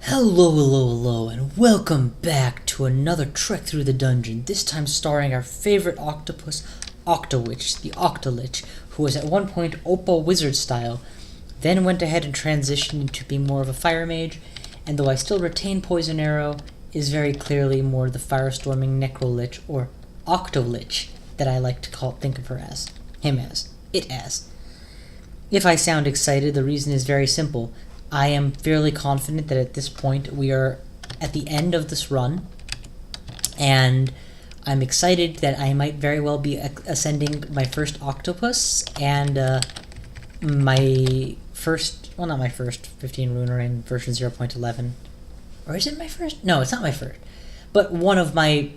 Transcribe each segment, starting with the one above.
Hello, and welcome back to another trek through the dungeon, this time starring our favorite octopus, Octowitch, the Octolich, who was at one point OpPA wizard style, then went ahead and transitioned into being more of a fire mage, and though I still retain Poison Arrow, is very clearly more the firestorming Necrolich, or Octolich, that I like to think of her as, it as. If I sound excited, the reason is very simple. I am fairly confident that at this point we are at the end of this run, and I'm excited that I might very well be ascending my first octopus and my first, well, not my first 15 runer in version 0.11. Or is it my first? No, it's not my first. But one of my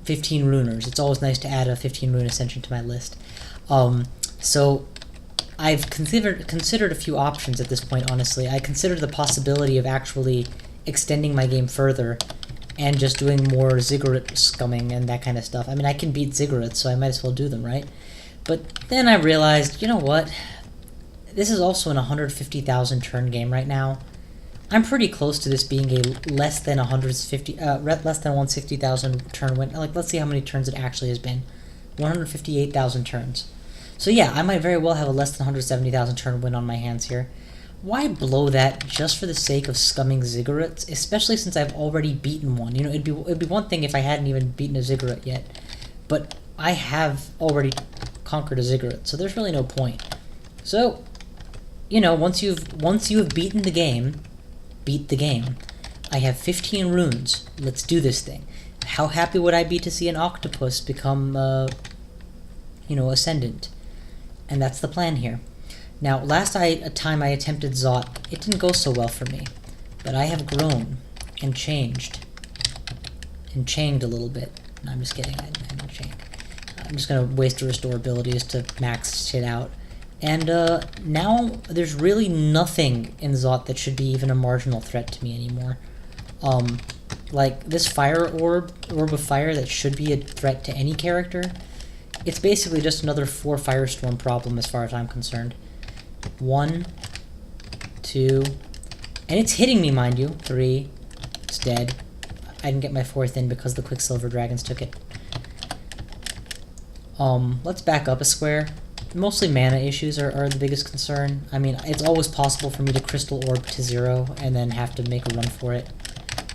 15 runers. It's always nice to add a 15 rune ascension to my list. So I've considered a few options at this point, honestly. I considered the possibility of actually extending my game further and just doing more ziggurat scumming and that kind of stuff. I mean, I can beat ziggurats, so I might as well do them, right? But then I realized, you know what? This is also an 150,000 turn game right now. I'm pretty close to this being a less than 160,000 turn win. Like, let's see how many turns it actually has been. 158,000 turns. So yeah, I might very well have a less than 170,000 turn win on my hands here. Why blow that just for the sake of scumming ziggurats, especially since I've already beaten one? You know, it'd be one thing if I hadn't even beaten a ziggurat yet, but I have already conquered a ziggurat, so there's really no point. So, you know, once you have beaten the game, beat the game. I have 15 runes. Let's do this thing. How happy would I be to see an octopus become, you know, ascendant? And that's the plan here. Now, last time I attempted Zot, it didn't go so well for me. But I have grown and changed. And changed a little bit. No, I'm just kidding. I don't change. I'm just going to waste a restore abilities to max shit out. And now there's really nothing in Zot that should be even a marginal threat to me anymore. Like this fire orb of fire that should be a threat to any character, it's basically just another 4 firestorm problem as far as I'm concerned. 1, 2, and it's hitting me, mind you. 3, it's dead. I didn't get my 4th in because the Quicksilver Dragons took it. Let's back up a square. Mostly mana issues are the biggest concern. I mean, it's always possible for me to Crystal Orb to 0 and then have to make a run for it.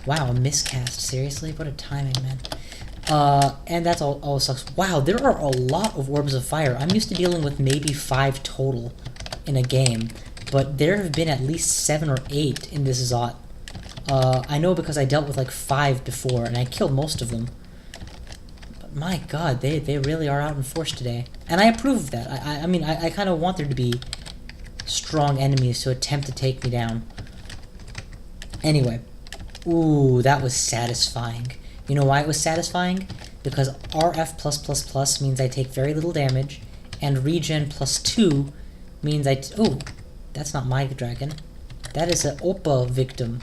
Wow, a miscast. Seriously? What a timing, man. And that's all sucks. Wow, there are a lot of Orbs of Fire. I'm used to dealing with maybe 5 total in a game, but there have been at least 7 or 8 in this Zot. I know because I dealt with like 5 before, and I killed most of them. But my god, they really are out in force today. And I approve of that. I mean, I kind of want there to be strong enemies to attempt to take me down. Anyway. Ooh, that was satisfying. You know why it was satisfying? Because RF+++ means I take very little damage, and regen +2 means oh, that's not my dragon. That is an OpPA victim.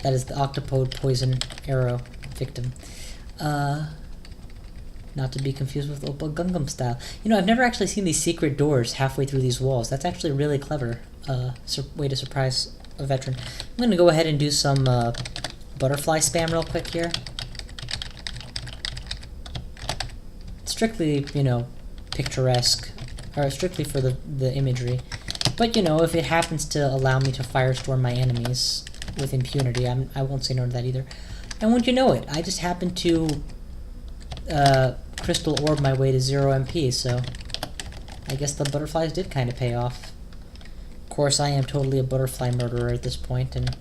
That is the Octopode Poison Arrow victim. Not to be confused with OpPA Gungam style. You know, I've never actually seen these secret doors halfway through these walls. That's actually really clever. Way to surprise a veteran. I'm going to go ahead and do some butterfly spam real quick here. Strictly, you know, picturesque, or strictly for the imagery. But, you know, if it happens to allow me to firestorm my enemies with impunity, I won't say no to that either. And wouldn't you know it, I just happened to Crystal Orb my way to 0 MP, so I guess the butterflies did kind of pay off. Of course, I am totally a butterfly murderer at this point, and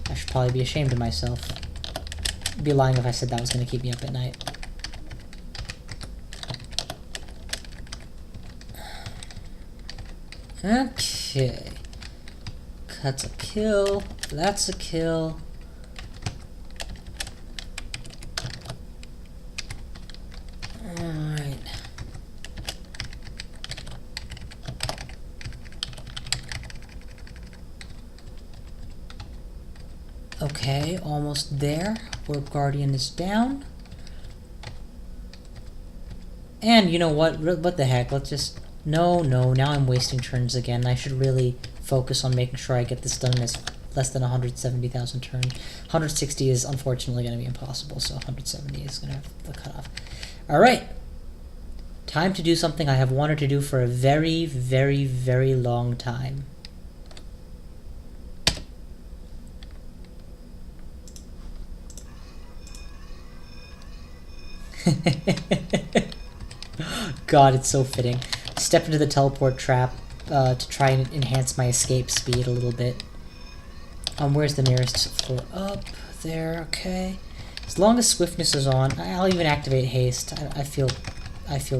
I should probably be ashamed of myself. I'd be lying if I said that was going to keep me up at night. Okay. That's a kill. That's a kill. Alright. Okay, almost there. Orb Guardian is down. And you know what? What the heck? Let's just... No, now I'm wasting turns again. I should really focus on making sure I get this done as less than 170,000 turns. 160 is unfortunately going to be impossible, so 170 is going to have the cutoff. Alright. Time to do something I have wanted to do for a very, very, very long time. God, it's so fitting. Step into the teleport trap to try and enhance my escape speed a little bit. Where's the nearest floor? Up there, okay. As long as swiftness is on, I'll even activate haste. I feel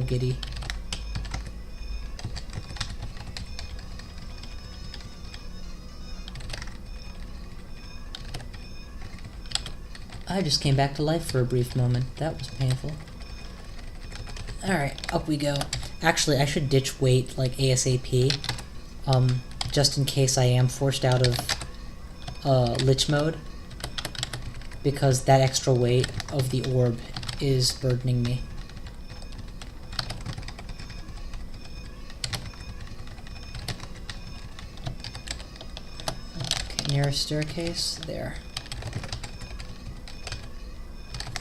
giddy. I just came back to life for a brief moment. That was painful. Alright, up we go. Actually, I should ditch weight, like, ASAP. Just in case I am forced out of Lich mode. Because that extra weight of the orb is burdening me. Okay, nearest staircase, there.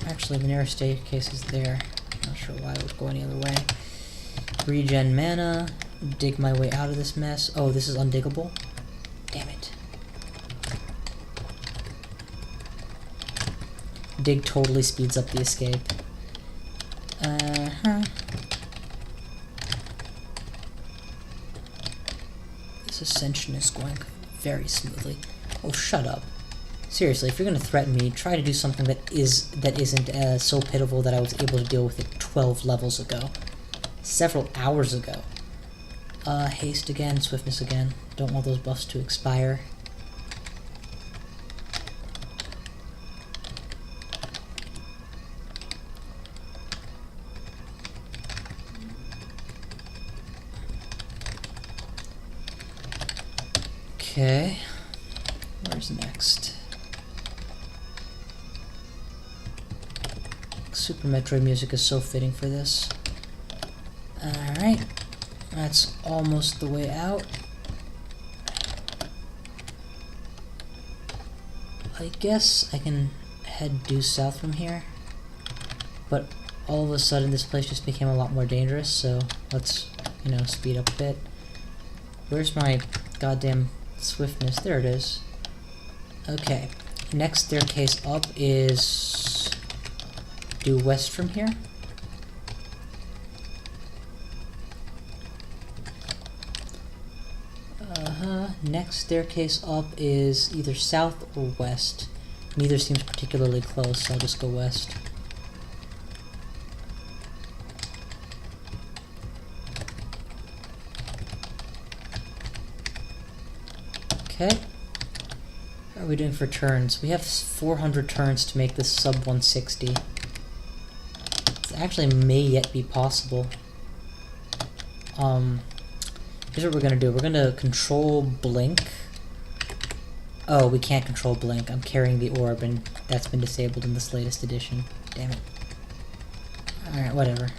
Actually, the nearest staircase is there. Not sure why I would go any other way. Regen mana. Dig my way out of this mess. Oh, this is undiggable? Damn it. Dig totally speeds up the escape. This ascension is going very smoothly. Oh, shut up. Seriously, if you're gonna threaten me, try to do something that isn't so pitiful that I was able to deal with it 12 levels ago. Several hours ago. Haste again, swiftness again. Don't want those buffs to expire. Okay. Where's next? Super Metroid music is so fitting for this. Alright. That's almost the way out. I guess I can head due south from here. But all of a sudden this place just became a lot more dangerous, so let's, you know, speed up a bit. Where's my goddamn swiftness? There it is. Okay. Next staircase up is due west from here. Next staircase up is either south or west. Neither seems particularly close, so I'll just go west. Okay. How are we doing for turns? We have 400 turns to make this sub 160. It actually may yet be possible. Here's what we're gonna do. We're gonna control blink. Oh, we can't control blink. I'm carrying the orb, and that's been disabled in this latest edition. Damn it. Alright, whatever.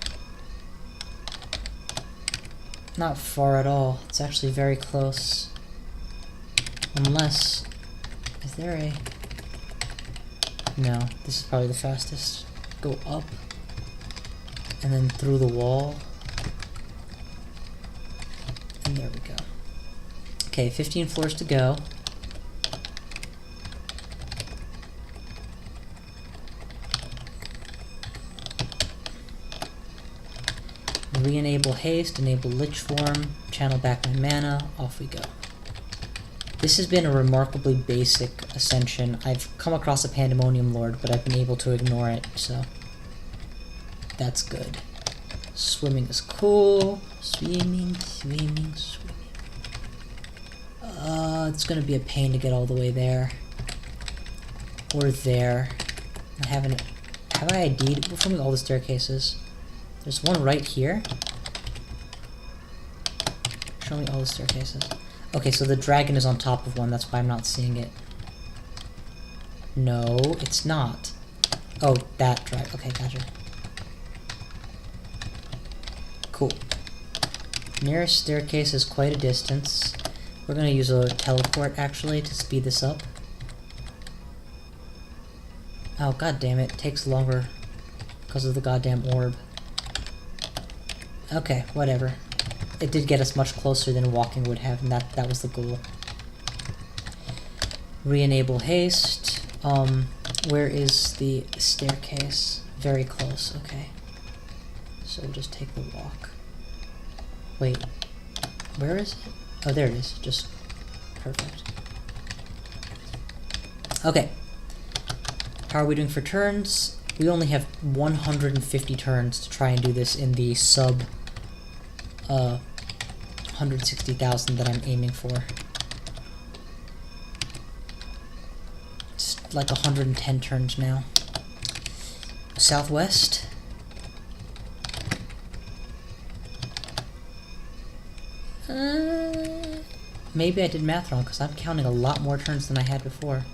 Not far at all. It's actually very close. Unless... Is there a... No, this is probably the fastest. Go up. And then through the wall. And there we go. Okay, 15 floors to go. Re-enable haste, enable lich form, channel back my mana, off we go. This has been a remarkably basic ascension. I've come across a Pandemonium Lord, but I've been able to ignore it, so that's good. Swimming is cool. Swimming, swimming, swimming. It's gonna be a pain to get all the way there. Or there. Have I ID'd? We're filming all the staircases. There's one right here. Show me all the staircases. Okay, so the dragon is on top of one, that's why I'm not seeing it. No, it's not. Oh, that dragon. Okay, gotcha. Cool. Nearest staircase is quite a distance. We're gonna use a teleport actually to speed this up. Oh god damn it, takes longer because of the goddamn orb. Okay, whatever. It did get us much closer than walking would have, and that was the goal. Re-enable haste. Where is the staircase? Very close, okay. So we'll just take the walk. Wait, where is it? Oh, there it is. Just perfect. Okay. How are we doing for turns? We only have 150 turns to try and do this in the sub 160,000 that I'm aiming for. It's like 110 turns now. Southwest. Maybe I did math wrong because I'm counting a lot more turns than I had before.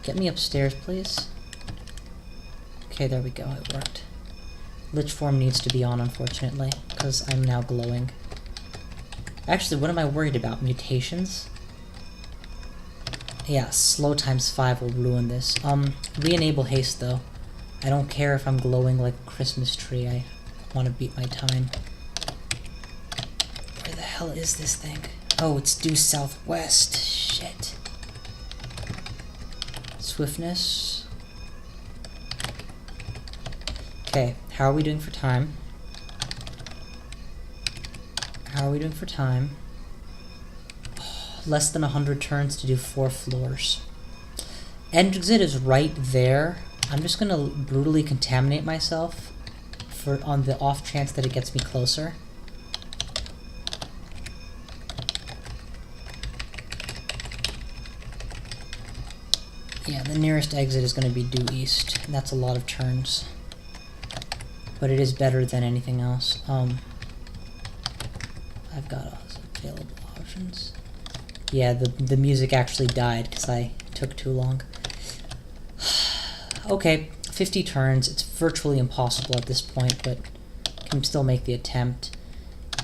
Get me upstairs, please. Okay, there we go. It worked. Lich form needs to be on, unfortunately, because I'm now glowing. Actually, what am I worried about? Mutations? Yeah, slow times 5 will ruin this. Re-enable haste, though. I don't care if I'm glowing like a Christmas tree. I want to beat my time. Where the hell is this thing? Oh, it's due southwest. Shit. Swiftness. Okay, how are we doing for time? How are we doing for time? Oh, less than 100 turns to do 4 floors. Exit is right there. I'm just gonna brutally contaminate myself on the off chance that it gets me closer. Yeah, the nearest exit is going to be due east, and that's a lot of turns. But it is better than anything else. I've got available options. Yeah, the music actually died because I took too long. Okay, 50 turns. It's virtually impossible at this point, but can still make the attempt.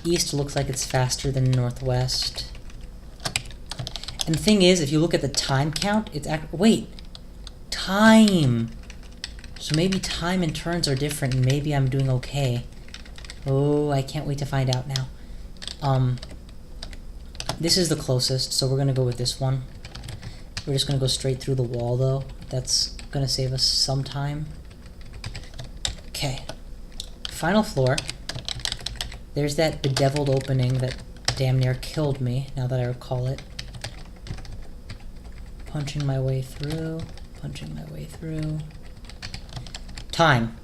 East looks like it's faster than northwest. And the thing is, if you look at the time count, it's wait! Time! So maybe time and turns are different, and maybe I'm doing okay. Oh, I can't wait to find out now. This is the closest, so we're gonna go with this one. We're just gonna go straight through the wall, though. That's gonna save us some time. Okay. Final floor. There's that bedeviled opening that damn near killed me, now that I recall it. Punching my way through, punching my way through. Time.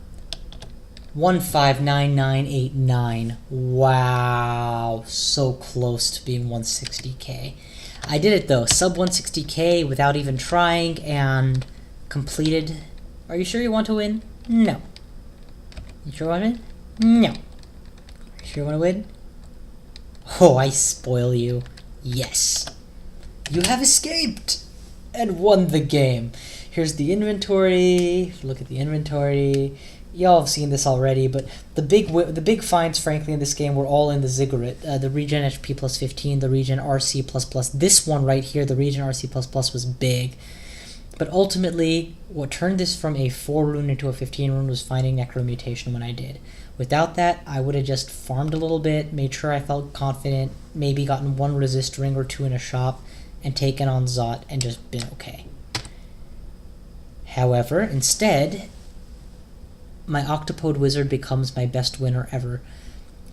159989. Wow, so close to being 160k. I did it though, sub 160k without even trying, and completed. Are you sure you want to win? No. You sure you want to win? No. Are you sure you want to win? Oh, I spoil you. Yes. You have escaped and won the game. Here's the inventory. Look at the inventory. Y'all have seen this already, but the big finds, frankly, in this game were all in the ziggurat. The regen HP plus 15, the regen RC plus plus. This one right here, the regen RC plus plus, was big. But ultimately, what turned this from a 4 rune into a 15 rune was finding Necromutation when I did. Without that, I would have just farmed a little bit, made sure I felt confident, maybe gotten 1 resist ring or 2 in a shop, and taken on Zot and just been okay. However, instead, my Octopode Wizard becomes my best winner ever,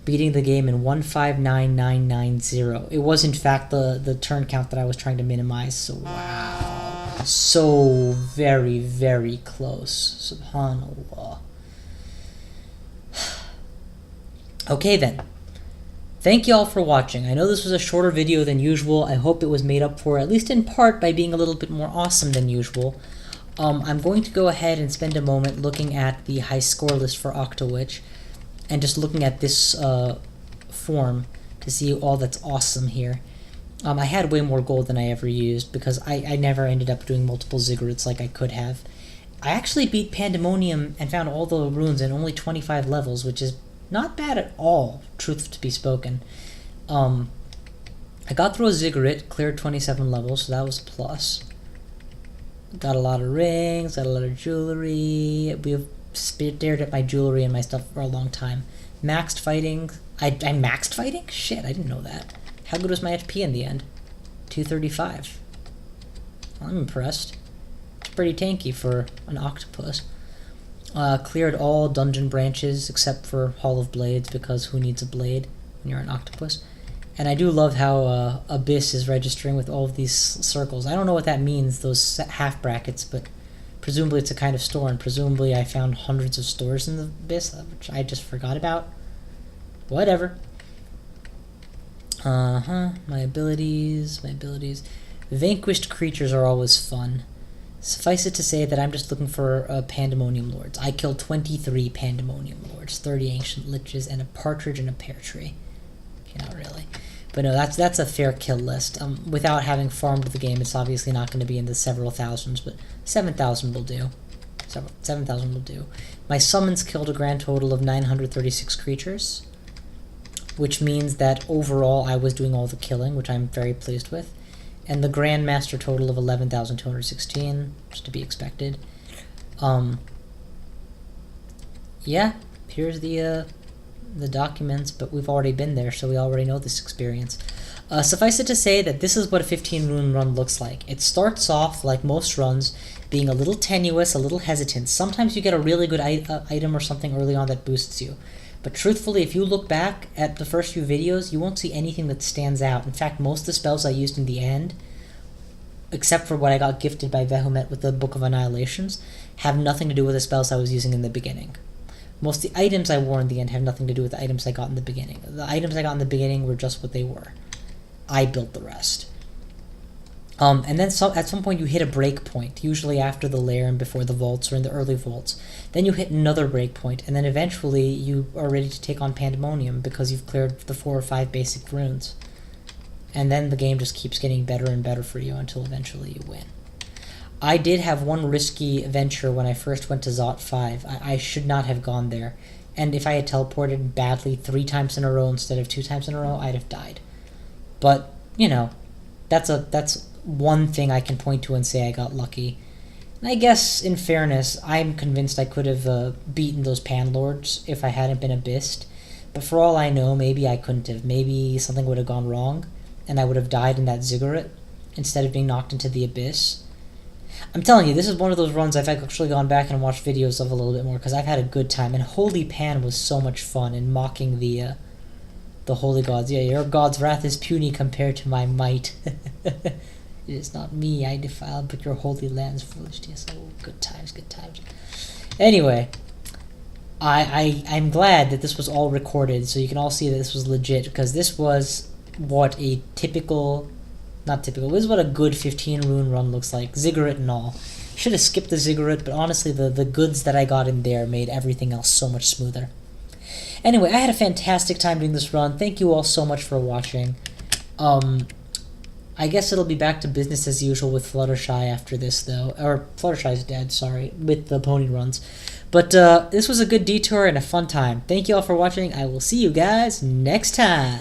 beating the game in 159990. It was in fact the turn count that I was trying to minimize, so wow. So very, very close. Subhanallah. Okay then. Thank you all for watching. I know this was a shorter video than usual. I hope it was made up for, at least in part, by being a little bit more awesome than usual. I'm going to go ahead and spend a moment looking at the high score list for Octowitch, and just looking at this form to see all that's awesome here. I had way more gold than I ever used, because I never ended up doing multiple ziggurats like I could have. I actually beat Pandemonium and found all the runes in only 25 levels, which is not bad at all, truth to be spoken. I got through a ziggurat, cleared 27 levels, so that was a plus. Got a lot of rings, got a lot of jewelry. We've stared at my jewelry and my stuff for a long time. Maxed fighting. I maxed fighting? Shit, I didn't know that. How good was my HP in the end? 235. I'm impressed. It's pretty tanky for an octopus. Cleared all dungeon branches except for Hall of Blades, because who needs a blade when you're an octopus? And I do love how Abyss is registering with all of these circles. I don't know what that means, those half brackets, but presumably it's a kind of store, and presumably I found hundreds of stores in the Abyss, which I just forgot about. Whatever. My abilities. Vanquished creatures are always fun. Suffice it to say that I'm just looking for Pandemonium Lords. I killed 23 Pandemonium Lords, 30 Ancient Liches, and a Partridge and a Pear Tree. Okay, not really. But no, that's a fair kill list. Without having farmed the game, it's obviously not going to be in the several thousands, but 7,000 will do. 7,000 will do. My summons killed a grand total of 936 creatures, which means that overall I was doing all the killing, which I'm very pleased with. And the Grandmaster total of 11,216, just to be expected. Yeah, here's the documents, but we've already been there, so we already know this experience. Suffice it to say that this is what a 15 rune run looks like. It starts off, like most runs, being a little tenuous, a little hesitant. Sometimes you get a really good item or something early on that boosts you. But truthfully, if you look back at the first few videos, you won't see anything that stands out. In fact, most of the spells I used in the end, except for what I got gifted by Vehumet with the Book of Annihilations, have nothing to do with the spells I was using in the beginning. Most of the items I wore in the end have nothing to do with the items I got in the beginning. The items I got in the beginning were just what they were. I built the rest. And then at some point you hit a break point, usually after the lair and before the vaults or in the early vaults. Then you hit another break point, and then eventually you are ready to take on Pandemonium because you've cleared the 4 or 5 basic runes. And then the game just keeps getting better and better for you until eventually you win. I did have one risky venture when I first went to Zot 5. I should not have gone there. And if I had teleported badly 3 times in a row instead of 2 times in a row, I'd have died. But, you know, that's one thing I can point to and say I got lucky. And I guess, in fairness, I'm convinced I could have beaten those Panlords if I hadn't been abyssed. But for all I know, maybe I couldn't have. Maybe something would have gone wrong, and I would have died in that ziggurat instead of being knocked into the abyss. I'm telling you, this is one of those runs I've actually gone back and watched videos of a little bit more, because I've had a good time. And Holy Pan was so much fun in mocking the holy gods. Yeah, your god's wrath is puny compared to my might. It is not me I defile, but your holy land's foolishness. Oh, good times, good times. Anyway, I'm glad that this was all recorded, so you can all see that this was legit, because this was what a typical, not typical, this is what a good 15 rune run looks like, ziggurat and all. Should have skipped the ziggurat, but honestly the goods that I got in there made everything else so much smoother. Anyway, I had a fantastic time doing this run. Thank you all so much for watching. I guess it'll be back to business as usual with Fluttershy after this, though. Or, Fluttershy's dead, sorry, with the pony runs. But this was a good detour and a fun time. Thank you all for watching. I will see you guys next time.